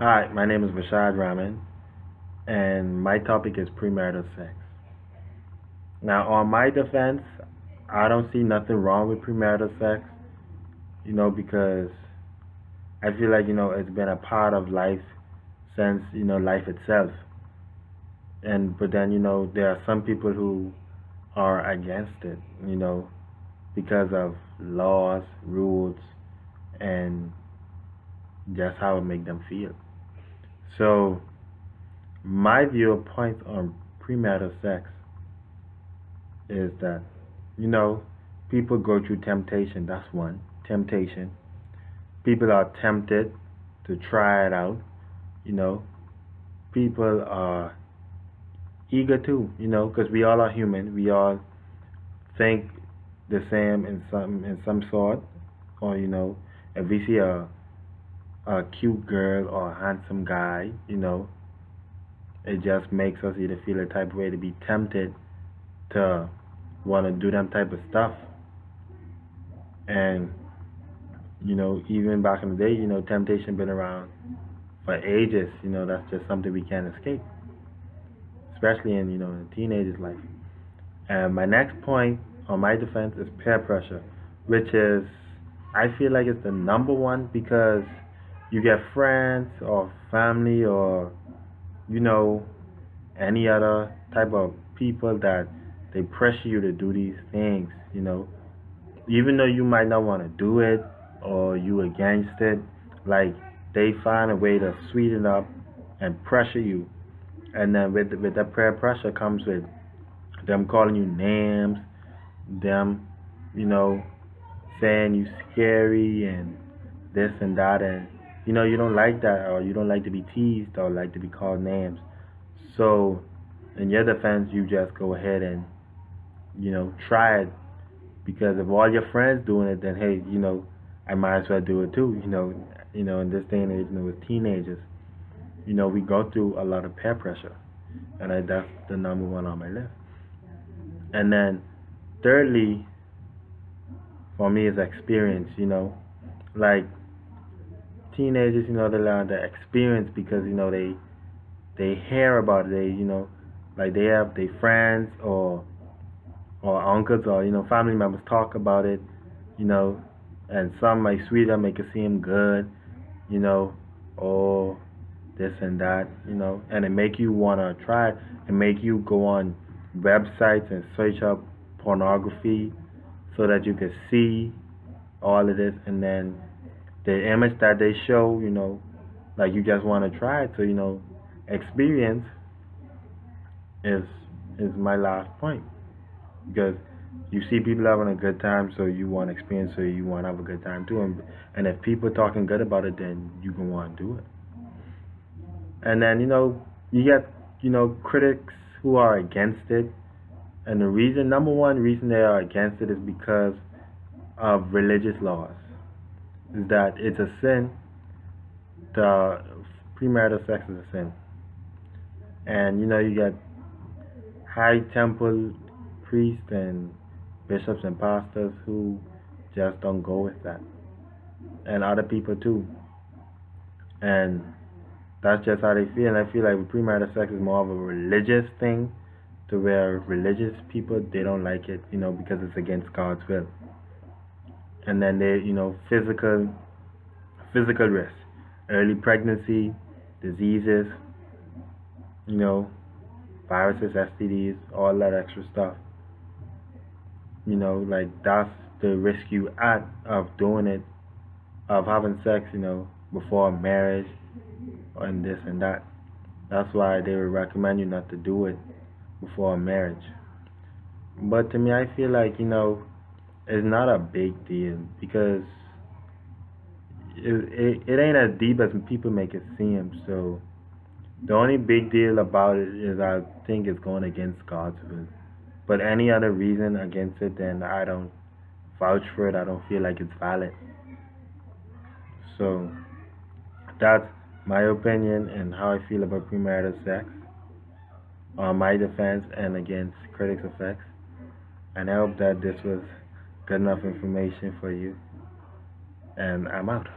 Hi, my name is Rashad Rahman, and my topic is premarital sex. Now, on my defense, I don't see nothing wrong with premarital sex, because I feel like, it's been a part of life since, life itself. But then, there are some people who are against it, because of laws, rules, and just how it make them feel. So, my viewpoint on premarital sex is that, you know, people go through temptation. That's one. Temptation. People are tempted to try it out. You know, people are eager too. Because we all are human. We all think the same in some sort. Or if we see a cute girl or a handsome guy, it just makes us either feel a type of way to be tempted to want to do them type of stuff. And even back in the day, temptation been around for ages. That's just something we can't escape, especially in a teenager's life. And my next point on my defense is peer pressure, which is I feel like it's the number one because you get friends or family or you know any other type of people that they pressure you to do these things. Even though you might not want to do it or you against it, like they find a way to sweeten up and pressure you. And then with that prayer pressure comes with them calling you names, them, you know, saying you scary and this and that, and you don't like that or you don't like to be teased or like to be called names. So in your defense, you just go ahead and try it because if all your friends doing it, then hey, I might as well do it too. In this day and age, with teenagers, we go through a lot of peer pressure, and that's the number one on my list. And then, thirdly, for me is experience. Like teenagers, they learn the experience because they hear about it. Like they have their friends or uncles or family members talk about it, you know, and some might sweet them, make it seem good, you know, or this and that, and it make you wanna try it and make you go on websites and search up pornography so that you can see all of this, and then the image that they show, like you just want to try it. So experience is my last point because you see people having a good time, so you want experience, so you want to have a good time too. And if people talking good about it, then you can want to do it. And then you get critics who are against it, and the number one reason they are against it is because of religious laws. Is that it's a sin. The premarital sex is a sin, and you get high temple priests and bishops and pastors who just don't go with that, and other people too. And that's just how they feel. And I feel like premarital sex is more of a religious thing, to where religious people they don't like it, because it's against God's will. And then they, physical risk, early pregnancy, diseases, you know, viruses, STDs, all that extra stuff. Like that's the risk you at of doing it, of having sex, before marriage, and this and that. That's why they would recommend you not to do it before marriage. But to me, I feel like, it's not a big deal because it ain't as deep as people make it seem. So the only big deal about it is I think it's going against God's will. But any other reason against it, then I don't vouch for it. I don't feel like it's valid. So that's my opinion and how I feel about premarital sex, on my defense and against critics of sex. And I hope that this was good enough information for you. And I'm out.